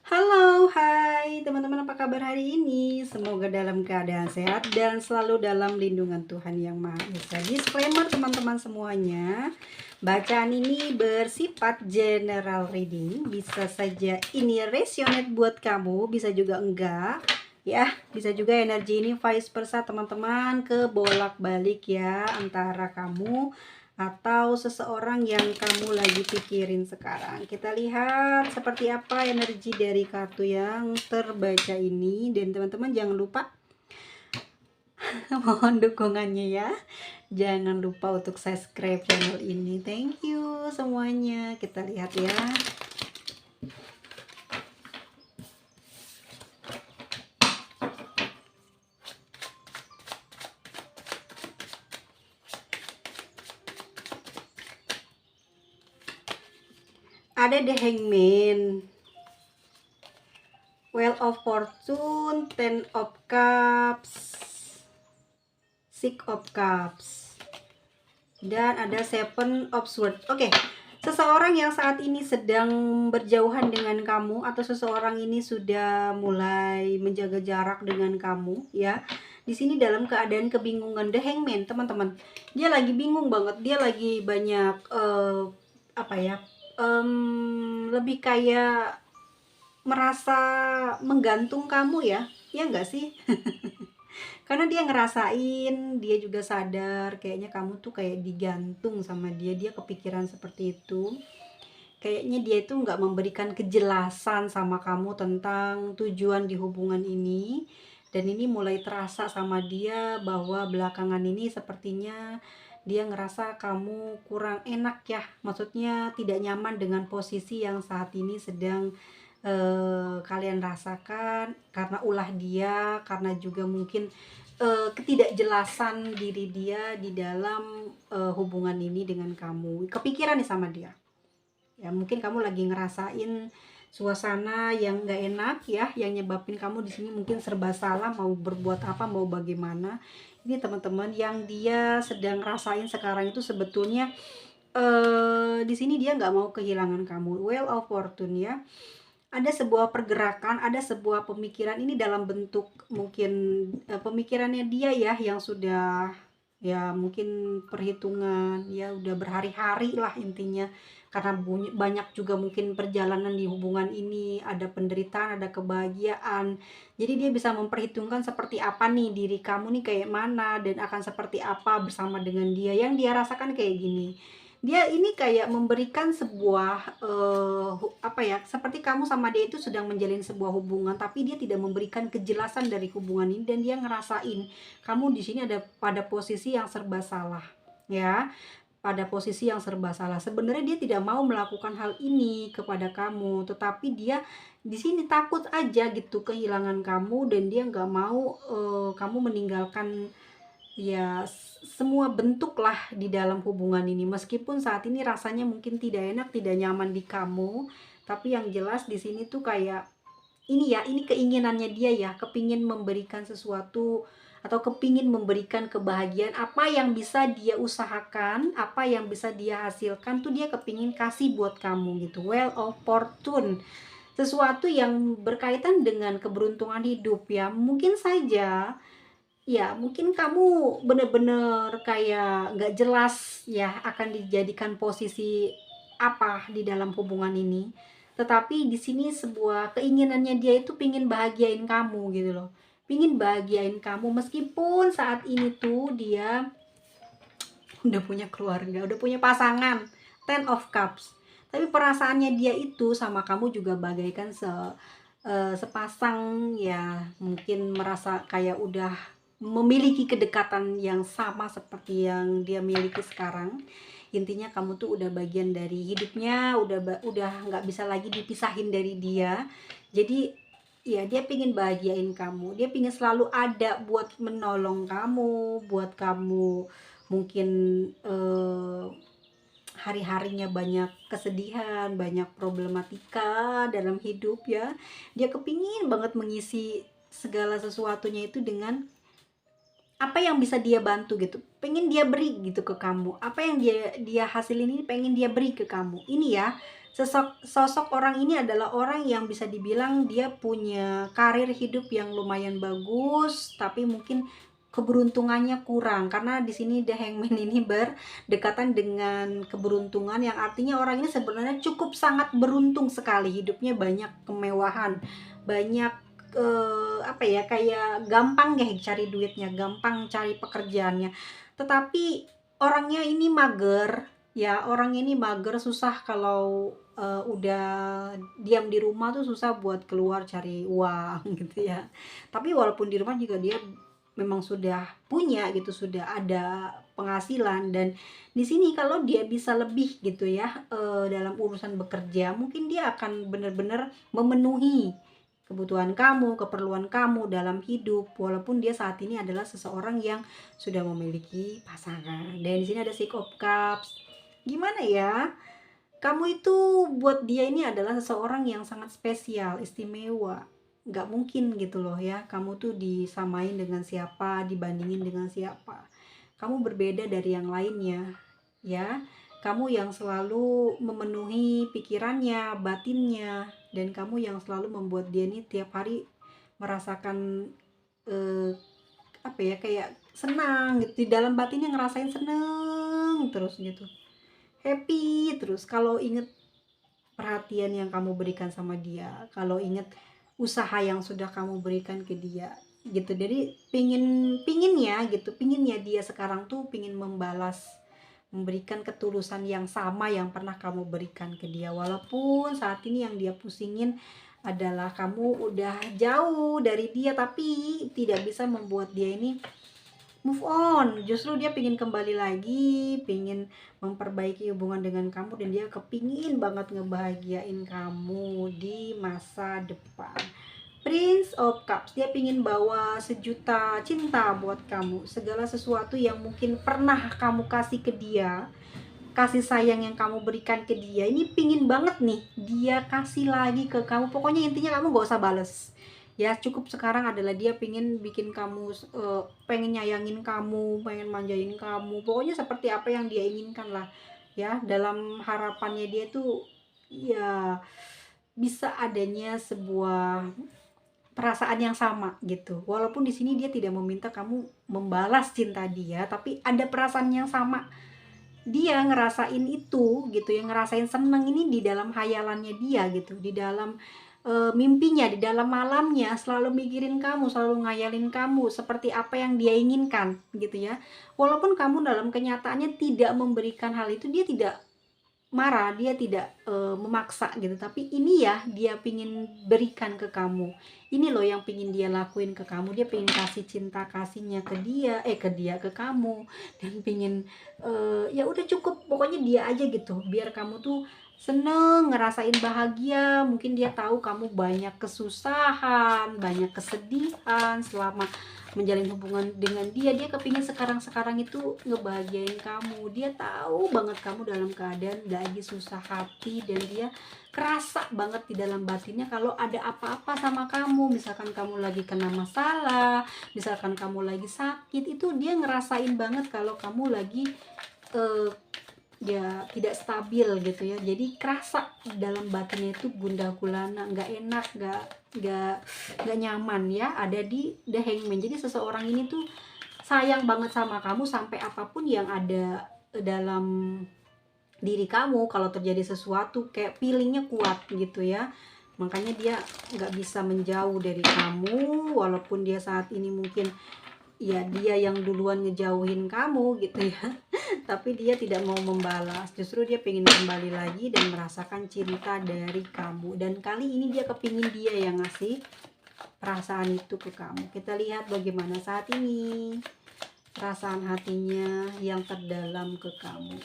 Halo, hai teman-teman, apa kabar hari ini? Semoga dalam keadaan sehat dan selalu dalam lindungan Tuhan Yang Maha Esa. Disclaimer teman-teman semuanya, bacaan ini bersifat general reading. Bisa saja ini resonate buat kamu, bisa juga enggak. Ya, bisa juga energi ini vice versa teman-teman, ke bolak-balik ya, antara kamu atau seseorang yang kamu lagi pikirin sekarang. Kita lihat seperti apa energi dari kartu yang terbaca ini. Dan teman-teman jangan lupa mohon dukungannya ya. Jangan lupa untuk subscribe channel ini. Thank you semuanya. Kita lihat ya. Ada The Hangman, Wheel of Fortune, Ten of Cups, Six of Cups, dan ada Seven of Swords. Oke, seseorang yang saat ini sedang berjauhan dengan kamu, atau seseorang ini sudah mulai menjaga jarak dengan kamu ya. Di sini dalam keadaan kebingungan. The Hangman teman-teman, dia lagi bingung banget, dia lagi banyak lebih kayak merasa menggantung kamu ya enggak sih? Karena dia ngerasain, dia juga sadar kayaknya kamu tuh kayak digantung sama dia. Dia kepikiran seperti itu. Kayaknya dia itu nggak memberikan kejelasan sama kamu tentang tujuan di hubungan ini. Dan ini mulai terasa sama dia bahwa belakangan ini sepertinya dia ngerasa kamu kurang enak ya. Maksudnya tidak nyaman dengan posisi yang saat ini sedang kalian rasakan, karena ulah dia, karena juga mungkin ketidakjelasan diri dia di dalam hubungan ini dengan kamu. Kepikiran nih sama dia ya, mungkin kamu lagi ngerasain suasana yang nggak enak ya, yang nyebabin kamu di sini mungkin serba salah, mau berbuat apa, mau bagaimana. Ini teman-teman yang dia sedang rasain sekarang itu sebetulnya di sini dia nggak mau kehilangan kamu. Wheel of Fortune ya, ada sebuah pergerakan, ada sebuah pemikiran ini dalam bentuk mungkin pemikirannya dia ya, yang sudah ya mungkin perhitungan ya, udah berhari-hari lah intinya, karena banyak juga mungkin perjalanan di hubungan ini, ada penderitaan, ada kebahagiaan. Jadi dia bisa memperhitungkan seperti apa nih diri kamu nih, kayak mana dan akan seperti apa bersama dengan dia. Yang dia rasakan kayak gini, dia ini kayak memberikan sebuah seperti kamu sama dia itu sedang menjalin sebuah hubungan, tapi dia tidak memberikan kejelasan dari hubungan ini, dan dia ngerasain kamu di sini ada pada posisi yang serba salah ya, pada posisi yang serba salah. Sebenarnya dia tidak mau melakukan hal ini kepada kamu, tetapi dia di sini takut aja gitu kehilangan kamu, dan dia nggak mau kamu meninggalkan ya semua bentuk lah di dalam hubungan ini. Meskipun saat ini rasanya mungkin tidak enak, tidak nyaman di kamu, tapi yang jelas di sini tuh kayak ini ya, ini keinginannya dia ya, kepingin memberikan sesuatu atau kepingin memberikan kebahagiaan. Apa yang bisa dia usahakan, apa yang bisa dia hasilkan tuh dia kepingin kasih buat kamu gitu. Well of Fortune, sesuatu yang berkaitan dengan keberuntungan hidup ya. Mungkin saja ya, mungkin kamu bener-bener kayak nggak jelas ya akan dijadikan posisi apa di dalam hubungan ini. Tetapi di sini sebuah keinginannya dia itu pingin bahagiain kamu gitu loh. Pingin bahagiain kamu meskipun saat ini tuh dia udah punya keluarga, udah punya pasangan, Ten of Cups. Tapi perasaannya dia itu sama kamu juga bagaikan sepasang ya, mungkin merasa kayak udah memiliki kedekatan yang sama seperti yang dia miliki sekarang. Intinya kamu tuh udah bagian dari hidupnya, udah nggak bisa lagi dipisahin dari dia. Jadi ya dia pingin bahagiain kamu, dia pingin selalu ada buat menolong kamu, buat kamu mungkin eh, hari-harinya banyak kesedihan, banyak problematika dalam hidup ya. Dia kepingin banget mengisi segala sesuatunya itu dengan apa yang bisa dia bantu gitu. Pengen dia beri gitu ke kamu. Apa yang dia hasilin ini pengen dia beri ke kamu. Ini ya, Sosok orang ini adalah orang yang bisa dibilang dia punya karir hidup yang lumayan bagus, tapi mungkin keberuntungannya kurang, karena di sini The Hangman ini berdekatan dengan keberuntungan, yang artinya orang ini sebenarnya cukup sangat beruntung sekali, hidupnya banyak kemewahan, banyak apa ya, kayak gampang ya cari duitnya, gampang cari pekerjaannya, tetapi orangnya ini mager. Ya, orang ini mager, susah kalau udah diam di rumah tuh susah buat keluar cari uang gitu ya. Tapi walaupun di rumah juga dia memang sudah punya gitu, sudah ada penghasilan, dan di sini kalau dia bisa lebih gitu ya dalam urusan bekerja, mungkin dia akan benar-benar memenuhi kebutuhan kamu, keperluan kamu dalam hidup, walaupun dia saat ini adalah seseorang yang sudah memiliki pasangan. Dan di sini ada Six of Cups. Gimana ya? Kamu itu buat dia ini adalah seseorang yang sangat spesial, istimewa. Nggak mungkin gitu loh ya, kamu tuh disamain dengan siapa, dibandingin dengan siapa. Kamu berbeda dari yang lainnya, ya. Kamu yang selalu memenuhi pikirannya, batinnya, dan kamu yang selalu membuat dia nih tiap hari merasakan eh, apa ya, kayak senang gitu, di dalam batinnya ngerasain seneng terus gitu, happy terus kalau inget perhatian yang kamu berikan sama dia, kalau inget usaha yang sudah kamu berikan ke dia gitu. Jadi pinginnya gitu, pinginnya dia sekarang tuh pingin membalas, memberikan ketulusan yang sama yang pernah kamu berikan ke dia, walaupun saat ini yang dia pusingin adalah kamu udah jauh dari dia, tapi tidak bisa membuat dia ini move on. Justru dia pingin kembali lagi, pingin memperbaiki hubungan dengan kamu, dan dia kepingin banget ngebahagiain kamu di masa depan. Prince of Cups, dia pingin bawa sejuta cinta buat kamu, segala sesuatu yang mungkin pernah kamu kasih ke dia, kasih sayang yang kamu berikan ke dia, ini pingin banget nih dia kasih lagi ke kamu. Pokoknya intinya kamu gak usah bales ya, cukup sekarang adalah dia pingin bikin kamu pengen nyayangin kamu, pengen manjain kamu, pokoknya seperti apa yang dia inginkan lah ya. Dalam harapannya dia tuh ya bisa adanya sebuah perasaan yang sama gitu, walaupun di sini dia tidak meminta kamu membalas cinta dia, tapi ada perasaan yang sama, dia ngerasain itu gitu ya, ngerasain seneng ini di dalam hayalannya dia gitu, di dalam mimpinya, di dalam malamnya selalu mikirin kamu, selalu ngayalin kamu seperti apa yang dia inginkan gitu ya. Walaupun kamu dalam kenyataannya tidak memberikan hal itu, dia tidak marah, dia tidak memaksa gitu, tapi ini ya dia pingin berikan ke kamu, ini loh yang pingin dia lakuin ke kamu, dia pingin kasih cinta kasihnya ke dia, ke kamu, dan pingin ya udah cukup, pokoknya dia aja gitu, biar kamu tuh seneng, ngerasain bahagia. Mungkin dia tahu kamu banyak kesusahan, banyak kesedihan selama menjalin hubungan dengan dia, dia kepingin sekarang itu ngebahagiain kamu. Dia tahu banget kamu dalam keadaan lagi susah hati, dan dia kerasa banget di dalam batinnya kalau ada apa-apa sama kamu, misalkan kamu lagi kena masalah, misalkan kamu lagi sakit, itu dia ngerasain banget kalau kamu lagi eh, ya tidak stabil gitu ya. Jadi kerasa dalam batinnya itu gundah gulana, nggak enak, nggak nyaman ya, ada di The Hangman. Jadi seseorang ini tuh sayang banget sama kamu, sampai apapun yang ada dalam diri kamu, kalau terjadi sesuatu kayak feelingnya kuat gitu ya, makanya dia nggak bisa menjauh dari kamu, walaupun dia saat ini mungkin ya dia yang duluan ngejauhin kamu gitu ya. Tapi dia tidak mau membalas, justru dia pengen kembali lagi dan merasakan cinta dari kamu, dan kali ini dia kepingin dia yang ngasih perasaan itu ke kamu. Kita lihat bagaimana saat ini perasaan hatinya yang terdalam ke kamu.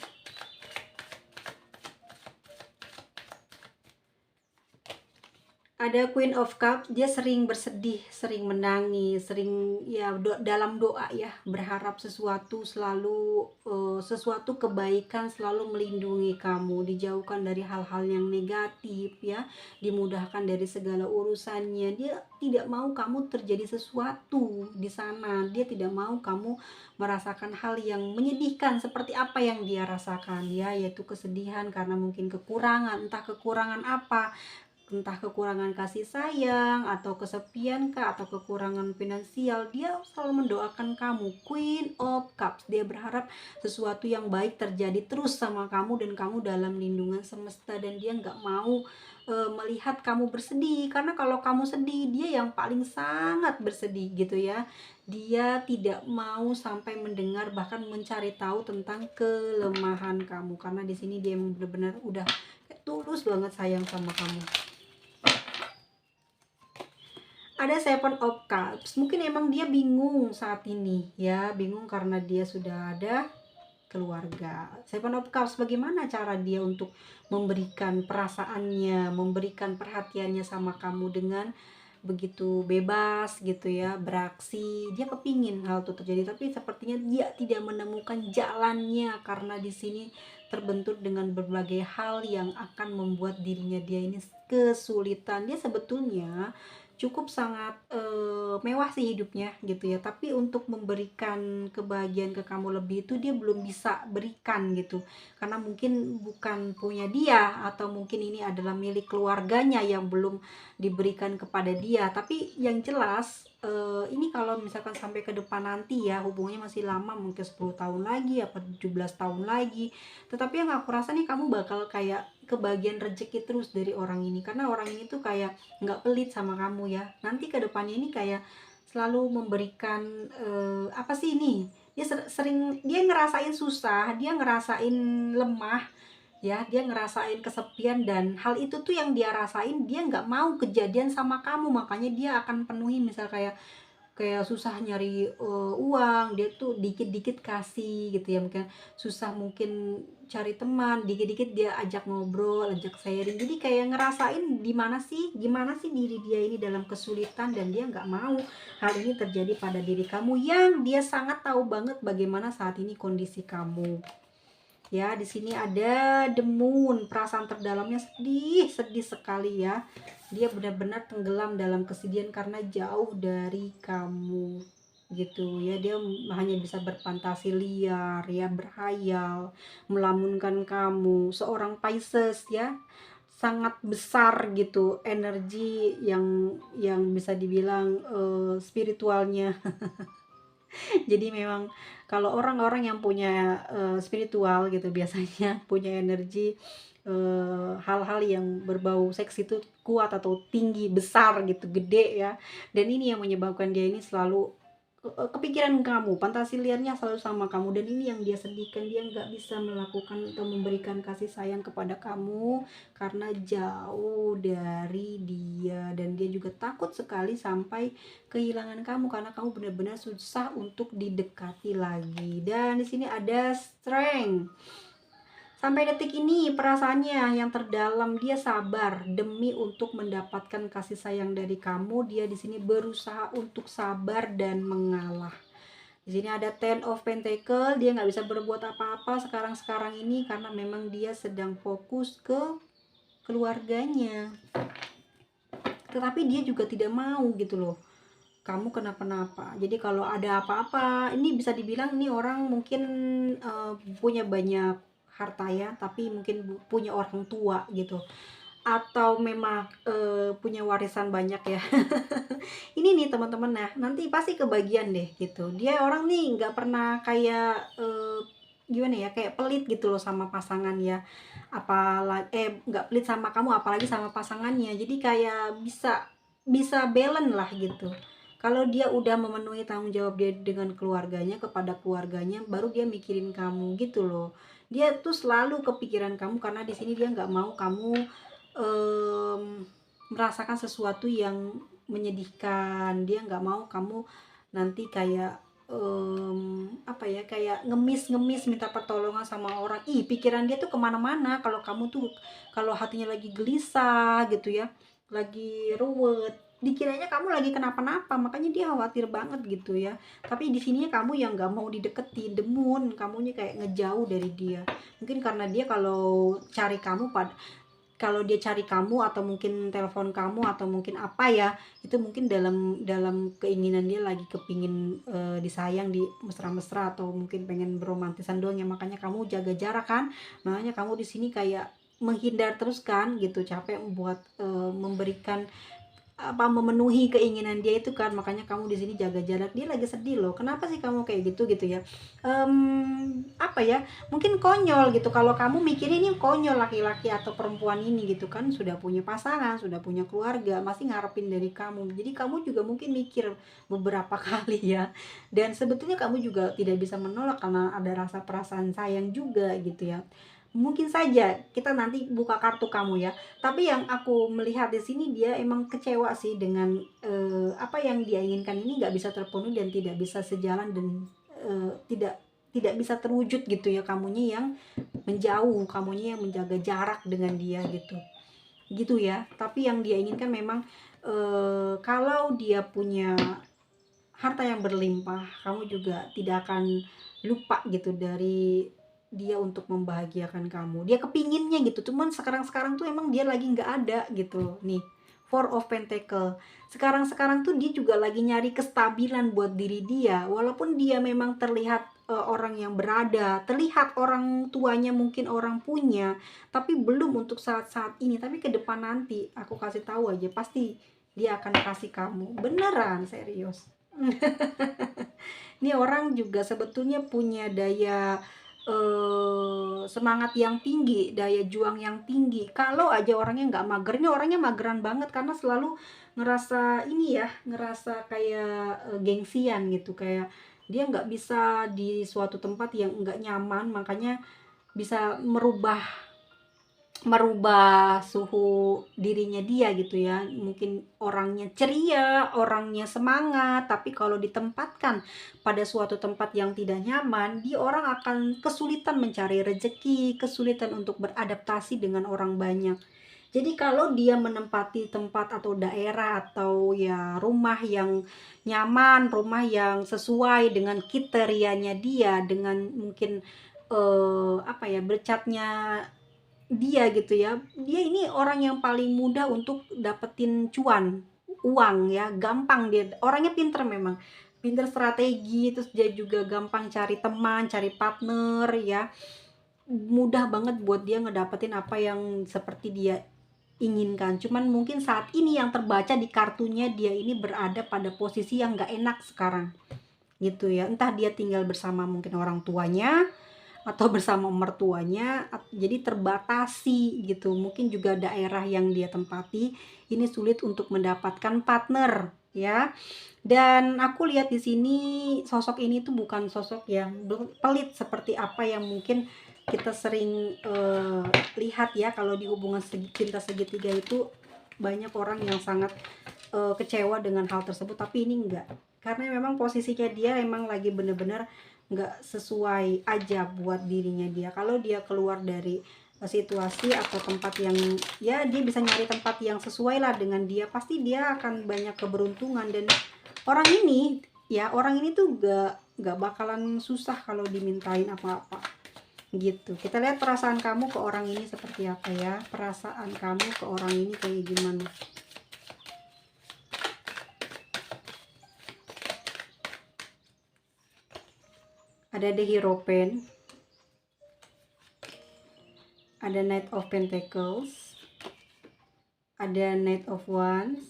Ada Queen of Cups, dia sering bersedih, sering menangis, sering ya dalam doa ya, berharap sesuatu selalu sesuatu kebaikan selalu melindungi kamu, dijauhkan dari hal-hal yang negatif ya, dimudahkan dari segala urusannya. Dia tidak mau kamu terjadi sesuatu di sana. Dia tidak mau kamu merasakan hal yang menyedihkan seperti apa yang dia rasakan ya, yaitu kesedihan karena mungkin kekurangan, entah kekurangan apa, entah kekurangan kasih sayang atau kesepian kah atau kekurangan finansial. Dia selalu mendoakan kamu, Queen of Cups. Dia berharap sesuatu yang baik terjadi terus sama kamu dan kamu dalam lindungan semesta, dan dia nggak mau melihat kamu bersedih, karena kalau kamu sedih dia yang paling sangat bersedih gitu ya. Dia tidak mau sampai mendengar bahkan mencari tahu tentang kelemahan kamu, karena di sini dia benar-benar udah tulus banget sayang sama kamu. Ada Seven of Cups, mungkin emang dia bingung saat ini ya, bingung karena dia sudah ada keluarga. Seven of Cups, bagaimana cara dia untuk memberikan perasaannya, memberikan perhatiannya sama kamu dengan begitu bebas gitu ya, beraksi. Dia kepingin hal itu terjadi, tapi sepertinya dia tidak menemukan jalannya karena di sini terbentur dengan berbagai hal yang akan membuat dirinya dia ini kesulitan. Dia sebetulnya cukup sangat mewah sih hidupnya gitu ya, tapi untuk memberikan kebahagiaan ke kamu lebih itu dia belum bisa berikan gitu, karena mungkin bukan punya dia, atau mungkin ini adalah milik keluarganya yang belum diberikan kepada dia. Tapi yang jelas ini kalau misalkan sampai ke depan nanti ya, hubungannya masih lama, mungkin 10 tahun lagi apa 17 tahun lagi, tetapi yang aku rasa nih kamu bakal kayak kebagian rezeki terus dari orang ini, karena orang ini tuh kayak nggak pelit sama kamu ya. Nanti ke depannya ini kayak selalu memberikan apa sih ini, dia sering dia ngerasain susah, dia ngerasain lemah ya, dia ngerasain kesepian, dan hal itu tuh yang dia rasain dia nggak mau kejadian sama kamu, makanya dia akan penuhi. Misal kayak kayak susah nyari uang, dia tuh dikit-dikit kasih gitu ya, mungkin susah mungkin cari teman, dikit-dikit dia ajak ngobrol, ajak sharing. Jadi kayak ngerasain gimana sih diri dia ini dalam kesulitan, dan dia nggak mau hal ini terjadi pada diri kamu yang dia sangat tahu banget bagaimana saat ini kondisi kamu. Ya, di sini ada The Moon, perasaan terdalamnya sedih, sedih sekali ya. Dia benar-benar tenggelam dalam kesedihan karena jauh dari kamu gitu ya. Dia hanya bisa berfantasi liar ya, berhayal, melamunkan kamu. Seorang Pisces ya, sangat besar gitu energi yang bisa dibilang spiritualnya. Jadi memang kalau orang-orang yang punya spiritual gitu biasanya punya energi hal-hal yang berbau seks itu kuat atau tinggi, besar gitu, gede ya. Dan ini yang menyebabkan dia ini selalu kepikiran kamu, fantasi liarnya selalu sama kamu, dan ini yang dia sedihkan. Dia nggak bisa melakukan atau memberikan kasih sayang kepada kamu karena jauh dari dia, dan dia juga takut sekali sampai kehilangan kamu karena kamu benar-benar susah untuk didekati lagi. Dan di sini ada Strength. Sampai detik ini perasaannya yang terdalam, dia sabar demi untuk mendapatkan kasih sayang dari kamu. Dia di sini berusaha untuk sabar dan mengalah. Di sini ada Ten of Pentacle, dia nggak bisa berbuat apa-apa sekarang ini karena memang dia sedang fokus ke keluarganya. Tetapi dia juga tidak mau gitu loh kamu kenapa-napa. Jadi kalau ada apa-apa, ini bisa dibilang ini orang mungkin punya banyak harta ya, tapi mungkin punya orang tua gitu, atau memang punya warisan banyak ya. Ini nih teman-teman, nah nanti pasti kebagian deh gitu. Dia orang nih nggak pernah kayak gimana ya, kayak pelit gitu loh sama pasangan ya, apalagi nggak pelit sama kamu apalagi sama pasangannya. Jadi kayak bisa bisa balance lah gitu. Kalau dia udah memenuhi tanggung jawab dia dengan keluarganya, kepada keluarganya, baru dia mikirin kamu gitu loh. Dia tuh selalu kepikiran kamu karena di sini dia nggak mau kamu merasakan sesuatu yang menyedihkan. Dia nggak mau kamu nanti kayak apa ya, kayak ngemis minta pertolongan sama orang. Pikiran dia tuh kemana-mana kalau kamu tuh, kalau hatinya lagi gelisah gitu ya, lagi ruwet, dikiranya kamu lagi kenapa-napa, makanya dia khawatir banget gitu ya. Tapi di sininya kamu yang nggak mau dideketin, demun, kamunya kayak ngejauh dari dia. Mungkin karena dia kalau cari kamu kalau dia cari kamu atau mungkin telepon kamu atau mungkin apa ya, itu mungkin dalam dalam keinginan dia lagi kepingin disayang, di mesra-mesra, atau mungkin pengen beromantisan doang ya, makanya kamu jaga jarak kan. Makanya kamu di sini kayak menghindar terus kan gitu, capek buat memberikan apa, memenuhi keinginan dia itu kan, makanya kamu di sini jaga jarak. Dia lagi sedih loh, kenapa sih kamu kayak gitu gitu ya. Apa ya, mungkin konyol gitu kalau kamu mikirin ini konyol, laki-laki atau perempuan ini gitu kan, sudah punya pasangan, sudah punya keluarga, masih ngarepin dari kamu. Jadi kamu juga mungkin mikir beberapa kali ya, dan sebetulnya kamu juga tidak bisa menolak karena ada rasa perasaan sayang juga gitu ya. Mungkin saja kita nanti buka kartu kamu ya, tapi yang aku melihat di sini dia emang kecewa sih dengan apa yang dia inginkan ini nggak bisa terpenuhi dan tidak bisa sejalan, dan tidak tidak bisa terwujud gitu ya. Kamunya yang menjauh, kamunya yang menjaga jarak dengan dia gitu gitu ya. Tapi yang dia inginkan memang kalau dia punya harta yang berlimpah, kamu juga tidak akan lupa gitu dari dia untuk membahagiakan kamu. Dia kepinginnya gitu, cuman sekarang-sekarang tuh emang dia lagi nggak ada gitu. Nih, Four of Pentacle. Sekarang-sekarang tuh dia juga lagi nyari kestabilan buat diri dia. Walaupun dia memang terlihat orang yang berada, terlihat orang tuanya mungkin orang punya, tapi belum untuk saat-saat ini. Tapi ke depan nanti, aku kasih tahu aja, pasti dia akan kasih kamu. Beneran, serius. Ini orang juga sebetulnya punya daya semangat yang tinggi, daya juang yang tinggi. Kalau aja orangnya nggak mager, ini orangnya mageran banget karena selalu ngerasa ini ya, ngerasa kayak gengsian gitu, kayak dia nggak bisa di suatu tempat yang nggak nyaman, makanya bisa merubah merubah suhu dirinya dia gitu ya. Mungkin orangnya ceria, orangnya semangat, tapi kalau ditempatkan pada suatu tempat yang tidak nyaman, dia orang akan kesulitan mencari rezeki, kesulitan untuk beradaptasi dengan orang banyak. Jadi kalau dia menempati tempat atau daerah atau ya rumah yang nyaman, rumah yang sesuai dengan kriterianya dia, dengan mungkin apa ya, bercatnya dia gitu ya, dia ini orang yang paling mudah untuk dapetin cuan, uang ya, gampang. Dia orangnya pinter, memang pinter strategi, terus dia juga gampang cari teman, cari partner ya, mudah banget buat dia ngedapetin apa yang seperti dia inginkan. Cuman mungkin saat ini yang terbaca di kartunya, dia ini berada pada posisi yang gak enak sekarang gitu ya, entah dia tinggal bersama mungkin orang tuanya atau bersama mertuanya, jadi terbatasi gitu. Mungkin juga daerah yang dia tempati ini sulit untuk mendapatkan partner ya. Dan aku lihat di sini sosok ini tuh bukan sosok yang pelit seperti apa yang mungkin kita sering lihat ya. Kalau di hubungan cinta segitiga itu banyak orang yang sangat kecewa dengan hal tersebut, tapi ini enggak, karena memang posisinya dia emang lagi bener-bener nggak sesuai aja buat dirinya dia. Kalau dia keluar dari situasi atau tempat yang ya, dia bisa nyari tempat yang sesuai lah dengan dia, pasti dia akan banyak keberuntungan. Dan orang ini ya, orang ini tuh gak bakalan susah kalau dimintain apa-apa gitu. Kita lihat perasaan kamu ke orang ini seperti apa ya, perasaan kamu ke orang ini kayak gimana. Ada The Hierophant, ada Knight of Pentacles, ada Knight of Wands,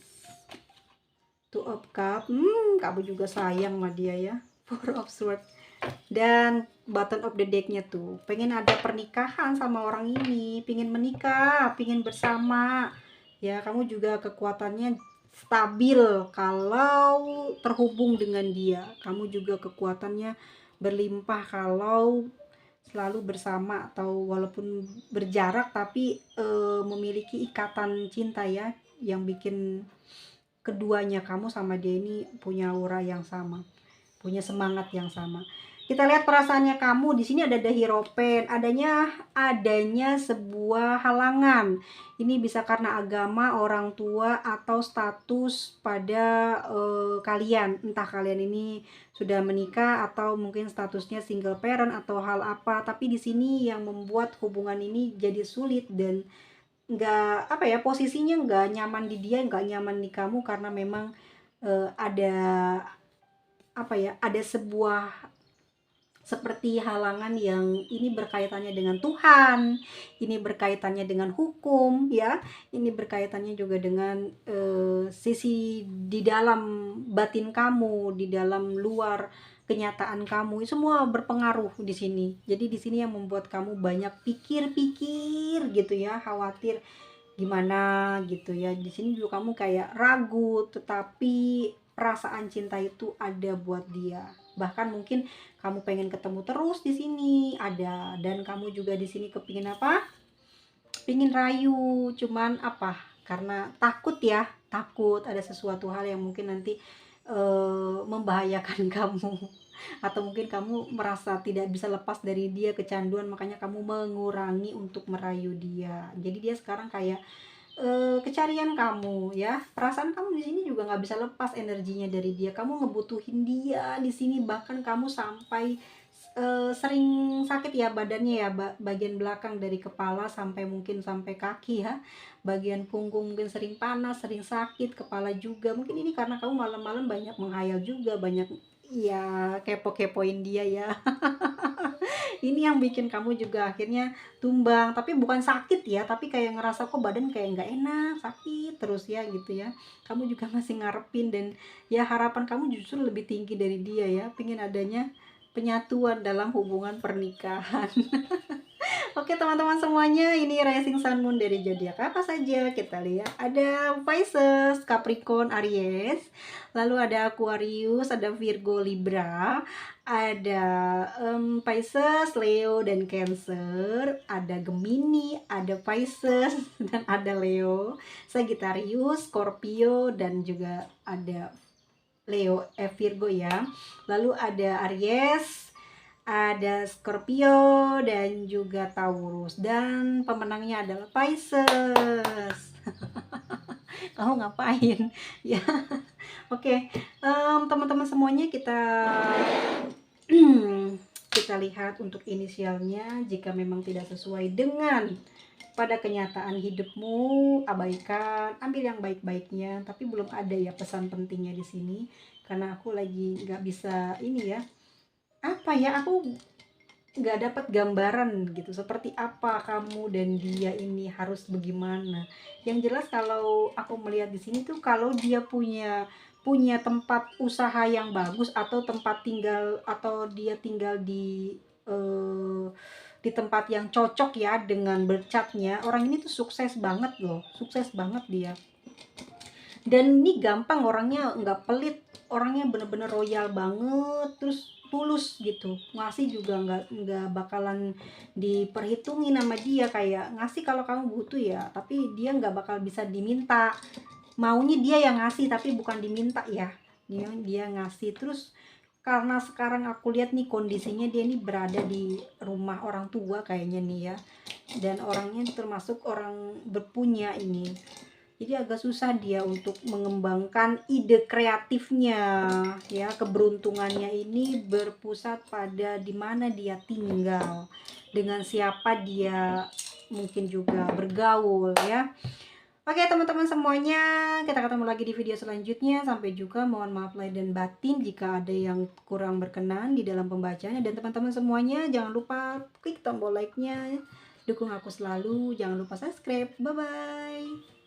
Two of Cups. Kamu juga sayang sama dia ya. Four of Swords. Dan bottom of the decknya tuh pengen ada pernikahan sama orang ini, pengen menikah, pengen bersama ya. Kamu juga kekuatannya stabil kalau terhubung dengan dia. Kamu juga kekuatannya berlimpah kalau selalu bersama, atau walaupun berjarak tapi memiliki ikatan cinta ya, yang bikin keduanya, kamu sama dia ini punya aura yang sama, punya semangat yang sama. Kita lihat perasaannya kamu di sini ada The Hierophant, adanya sebuah halangan. Ini bisa karena agama, orang tua, atau status pada kalian. Entah kalian ini sudah menikah atau mungkin statusnya single parent atau hal apa. Tapi di sini yang membuat hubungan ini jadi sulit dan nggak apa ya, posisinya nggak nyaman di dia, nggak nyaman di kamu karena memang ada apa ya, ada sebuah seperti halangan yang ini berkaitannya dengan Tuhan, ini berkaitannya dengan hukum ya, ini berkaitannya juga dengan sisi di dalam batin kamu, di dalam luar kenyataan kamu, semua berpengaruh di sini. Jadi di sini yang membuat kamu banyak pikir-pikir gitu ya, khawatir gimana gitu ya. Di sini juga kamu kayak ragu, tetapi perasaan cinta itu ada buat dia. Bahkan mungkin kamu pengen ketemu terus di sini ada, dan kamu juga di sini kepingin apa? Pingin rayu, cuman apa? Karena takut ya, takut ada sesuatu hal yang mungkin nanti membahayakan kamu, atau mungkin kamu merasa tidak bisa lepas dari dia, kecanduan, makanya kamu mengurangi untuk merayu dia. Jadi dia sekarang kayak kecarian kamu ya, perasaan kamu di sini juga nggak bisa lepas energinya dari dia, kamu ngebutuhin dia di sini, bahkan kamu sampai sering sakit ya badannya ya, bagian belakang dari kepala sampai mungkin sampai kaki ya, bagian punggung mungkin sering panas, sering sakit, kepala juga. Mungkin ini karena kamu malam-malam banyak menghayal juga, banyak ya kepo-kepoin dia ya. Ini yang bikin kamu juga akhirnya tumbang, tapi bukan sakit ya, tapi kayak ngerasa kok badan kayak nggak enak, sakit terus ya gitu ya. Kamu juga masih ngarepin, dan ya harapan kamu justru lebih tinggi dari dia ya, pengen adanya penyatuan dalam hubungan pernikahan. Oke teman-teman semuanya, ini Rising Sun Moon dari zodiak apa saja? Kita lihat ada Pisces, Capricorn, Aries, lalu ada Aquarius, ada Virgo, Libra, ada Pisces, Leo, dan Cancer, ada Gemini, ada Pisces, dan ada Leo, Sagittarius, Scorpio, dan juga ada Virgo ya. Lalu ada Aries, ada Scorpio, dan juga Taurus, dan pemenangnya adalah Pisces. Kamu ngapain ya? Oke, teman-teman semuanya, kita kita lihat untuk inisialnya. Jika memang tidak sesuai dengan pada kenyataan hidupmu, abaikan, ambil yang baik-baiknya. Tapi belum ada ya pesan pentingnya di sini, karena aku lagi nggak bisa ini ya, apa ya, aku nggak dapat gambaran gitu seperti apa kamu dan dia ini harus bagaimana. Yang jelas kalau aku melihat di sini tuh, kalau dia punya tempat usaha yang bagus, atau tempat tinggal, atau dia tinggal di tempat yang cocok ya dengan bercatnya, orang ini tuh sukses banget loh, sukses banget dia. Dan ini gampang, orangnya nggak pelit, orangnya bener-bener royal banget, terus tulus gitu, ngasih juga nggak bakalan diperhitungin sama dia, kayak ngasih kalau kamu butuh ya, tapi dia nggak bakal bisa diminta, maunya dia yang ngasih tapi bukan diminta ya, dia ngasih terus. Karena sekarang aku lihat nih kondisinya, dia nih berada di rumah orang tua kayaknya nih ya, dan orangnya termasuk orang berpunya ini. Jadi agak susah dia untuk mengembangkan ide kreatifnya ya. Keberuntungannya ini berpusat pada di mana dia tinggal, dengan siapa dia mungkin juga bergaul ya. Oke teman-teman semuanya, kita ketemu lagi di video selanjutnya. Sampai juga, mohon maaf lahir dan batin jika ada yang kurang berkenan di dalam pembacaannya. Dan teman-teman semuanya, jangan lupa klik tombol like-nya, dukung aku selalu, jangan lupa subscribe. Bye bye.